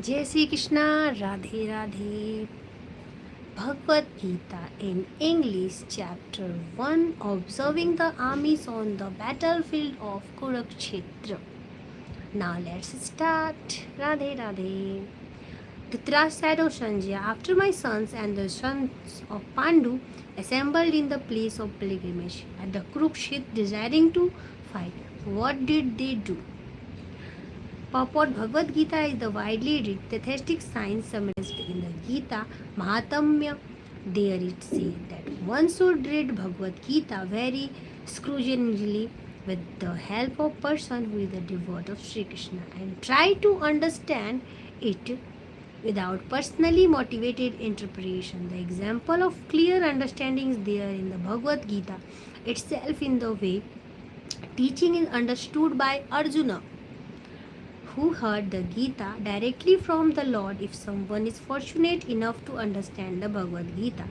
Jai Shri Krishna, Radhe Radhe. Bhagavad Gita in English, Chapter 1, Observing the Armies on the Battlefield of Kurukshetra. Now let's start. Radhe Radhe. Dhritarashtra said, O Sanjaya, after my sons and the sons of Pandu assembled in the place of pilgrimage at the Kurukshetra desiring to fight, what did they do? Purport Bhagavad Gita is the widely read theistic science summarized in the Gita Mahatmya. There it says that one should read Bhagavad Gita very scrupulously with the help of person who is a devotee of Sri Krishna and try to understand it without personally motivated interpretation. The example of clear understanding is there in the Bhagavad Gita itself in the way teaching is understood by Arjuna who heard the Gita directly from the Lord. If someone is fortunate enough to understand the Bhagavad Gita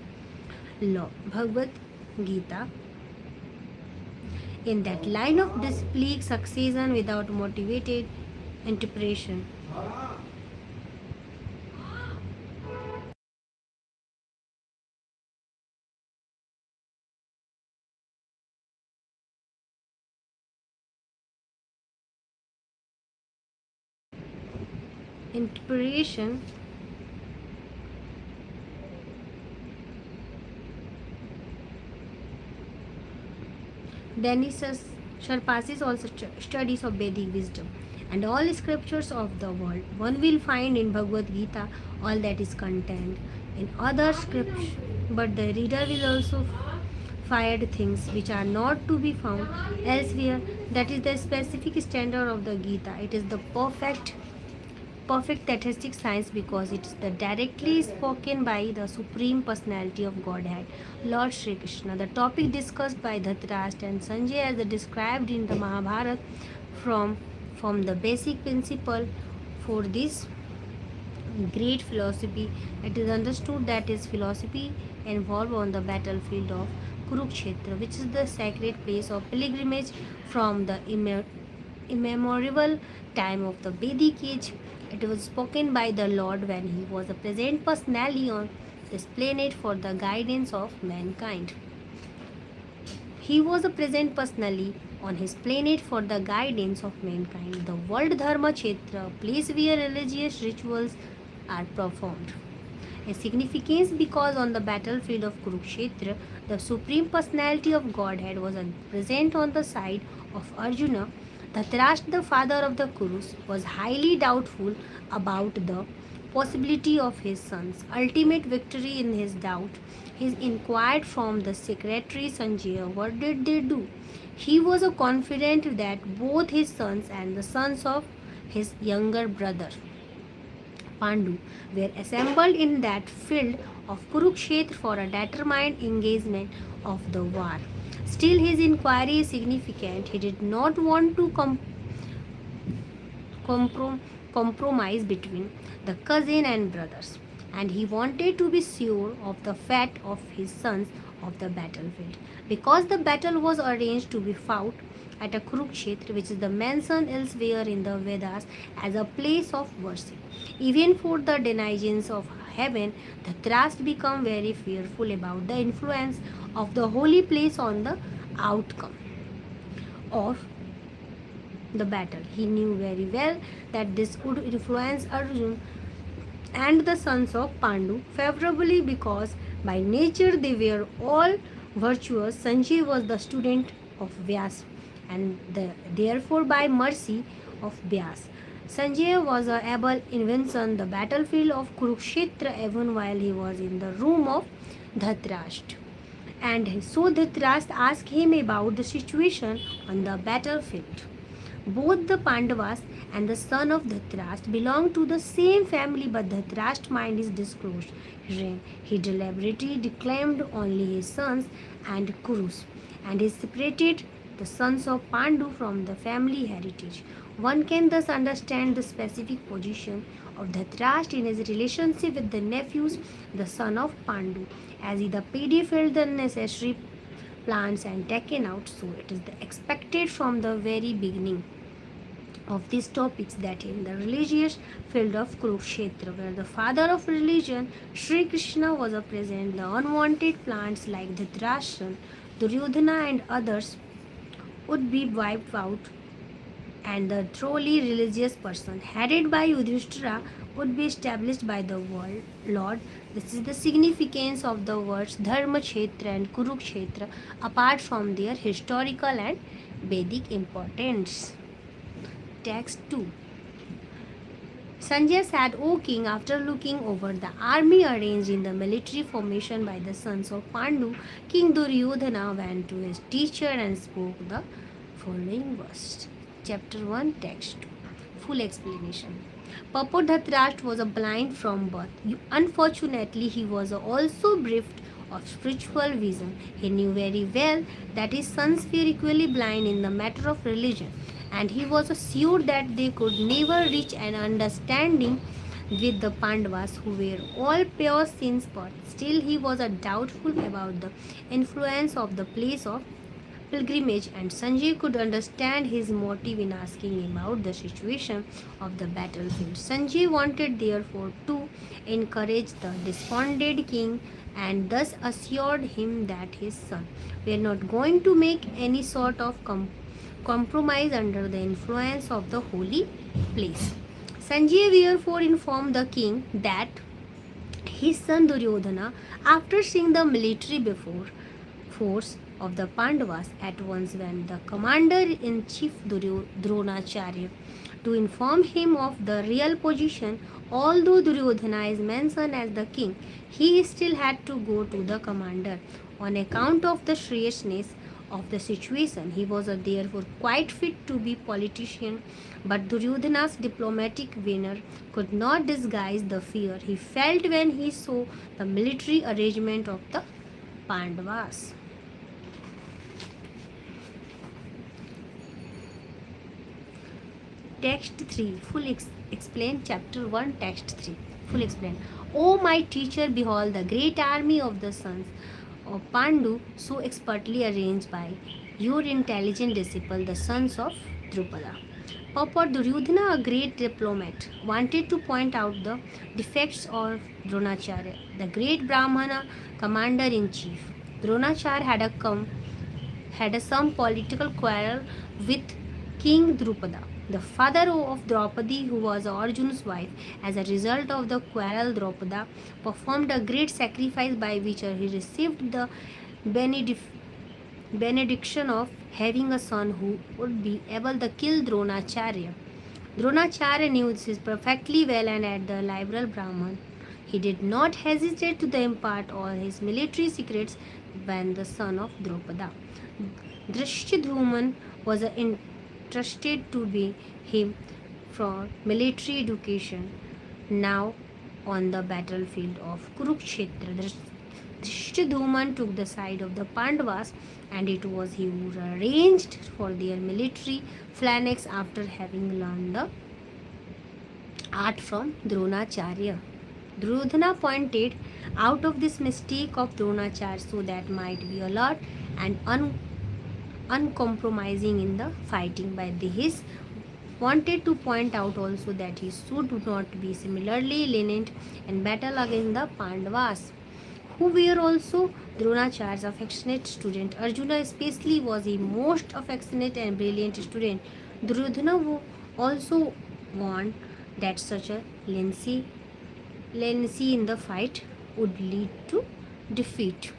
in that line of display succession without motivated interpretation. Interpretation then he surpasses all studies of Vedic wisdom and all scriptures of the world. One will find in Bhagavad Gita all that is contained in other scriptures, but the reader will also find things which are not to be found elsewhere. That is the specific standard of the Gita. It is the perfect theistic science because it is the directly spoken by the Supreme Personality of Godhead, Lord Shri Krishna. The topic discussed by Dhritarashtra and Sanjay as described in the Mahabharata from the basic principle for this great philosophy. It is understood that is philosophy involved on the battlefield of Kurukshetra, which is the sacred place of pilgrimage from the immemorial time of the Vedic age. It was spoken by the Lord when he was a present personally on this planet for the guidance of mankind. He was a present personally on his planet for the guidance of mankind. The world Dharma Kshetra, place where religious rituals are performed. A significance because on the battlefield of Kurukshetra, the Supreme Personality of Godhead was present on the side of Arjuna. Dhritarashtra, the father of the Kurus, was highly doubtful about the possibility of his son's ultimate victory. In his doubt, he inquired from the secretary Sanjaya, what did they do? He was confident that both his sons and the sons of his younger brother Pandu were assembled in that field of Kurukshetra for a determined engagement of the war. Still, his inquiry is significant. He did not want to compromise between the cousin and brothers, and he wanted to be sure of the fate of his sons of the battlefield. Because the battle was arranged to be fought at a Kurukshetra, which is the mentioned elsewhere in the Vedas as a place of worship. Even for the denizens of heaven, the Dhritarashtra become very fearful about the influence of the holy place on the outcome of the battle. He knew very well that this would influence Arjun and the sons of Pandu favorably because by nature they were all virtuous. Sanjay was the student of Vyas and therefore by mercy of Vyas. Sanjay was able to invention the battlefield of Kurukshetra even while he was in the room of Dhritarashtra. And so Dhritarashtra asked him about the situation on the battlefield. Both the Pandavas and the son of Dhritarashtra belong to the same family, but Dhritarashtra's mind is disclosed. He deliberately declaimed only his sons and Kurus, and he separated the sons of Pandu from the family heritage. One can thus understand the specific position of Dhritarashtra in his relationship with the nephews, the son of Pandu, as he the PD filled the necessary plants and taken out, so it is the expected from the very beginning of these topics that in the religious field of Kurukshetra, where the father of religion, Sri Krishna, was present, the unwanted plants like Dhritarashtra, Duryodhana, and others would be wiped out, and the truly religious person, headed by Yudhishthira, would be established by the world Lord. This is the significance of the words Dharma Kshetra and Kurukshetra, apart from their historical and Vedic importance. Text 2. Sanjay said, O king, after looking over the army arranged in the military formation by the sons of Pandu, King Duryodhana went to his teacher and spoke the following verse. Chapter 1, Text 2. Full explanation. Purport: Dhritarashtra was a blind from birth. Unfortunately, he was also bereft of spiritual vision. He knew very well that his sons were equally blind in the matter of religion, and he was sure that they could never reach an understanding with the Pandavas, who were all pure since birth. Still, he was doubtful about the influence of the place of pilgrimage, and Sanjay could understand his motive in asking about the situation of the battlefield. Sanjay wanted therefore to encourage the despondent king, and thus assured him that his son were not going to make any sort of compromise under the influence of the holy place. Sanjay therefore informed the king that his son Duryodhana, after seeing the military force of the Pandavas, at once went the commander-in-chief Dronacharya to inform him of the real position. Although Duryodhana is mentioned as the king, he still had to go to the commander on account of the seriousness of the situation. He was therefore quite fit to be politician, but Duryodhana's diplomatic veneer could not disguise the fear he felt when he saw the military arrangement of the Pandavas. Text 3. Full explain. Chapter 1, Text 3. Full explain. O my teacher, behold the great army of the sons of Pandu, so expertly arranged by your intelligent disciple, the sons of Drupada. Purport: Duryodhana, a great diplomat, wanted to point out the defects of Dronacharya, the great Brahmana commander-in-chief. Dronacharya had some political quarrel with King Drupada, the father of Draupadi, who was Arjuna's wife. As a result of the quarrel, Drupada performed a great sacrifice by which he received the benediction of having a son who would be able to kill Dronacharya. Dronacharya knew this perfectly well, and at the liberal Brahman, he did not hesitate to impart all his military secrets when the son of Drupada. Drishtadhuman was entrusted to be him for military education. Now, on the battlefield of Kurukshetra, Drishtadhuman took the side of the Pandavas, and it was he who arranged for their military phalanx after having learned the art from Dronacharya. Duryodhana pointed out of this mistake of Dronacharya so that might be alert and uncompromising in the fighting. By this, wanted to point out also that he should not be similarly lenient in battle against the Pandavas, who were also Dronacharya's affectionate student. Arjuna especially was a most affectionate and brilliant student. Duryodhana also warned that such a leniency in the fight would lead to defeat.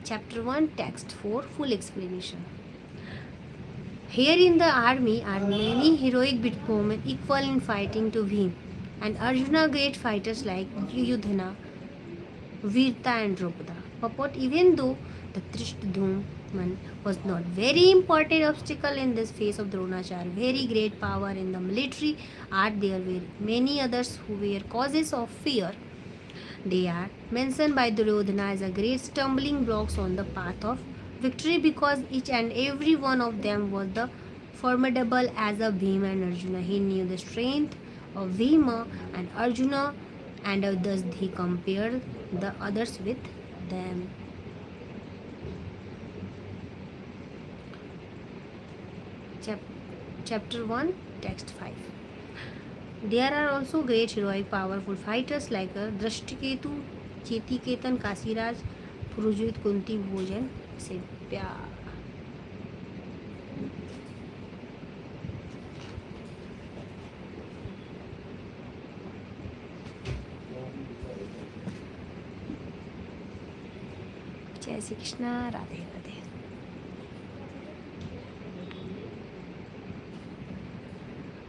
Chapter 1, Text 4, Full explanation. Here in the army are many heroic women equal in fighting to Bhim and Arjuna, great fighters like Yudhana, Virta, and Drupada. Purport: even though the Drishtadhuman was not very important obstacle in this face of Dronacharya, very great power in the military art, there were many others who were causes of fear. They are mentioned by Duryodhana as a great stumbling blocks on the path of victory, because each and every one of them was the formidable as a Bhima and Arjuna. He knew the strength of Bhima and Arjuna, and thus he compared the others with them. Chapter 1, text 5. There are also great heroic powerful fighters like Drashtiketu, Chetiketan, Kasiraj, Purujit, Kunti, Bhojan, Sepya. Jai Shri Krishna, Radhe Radhe.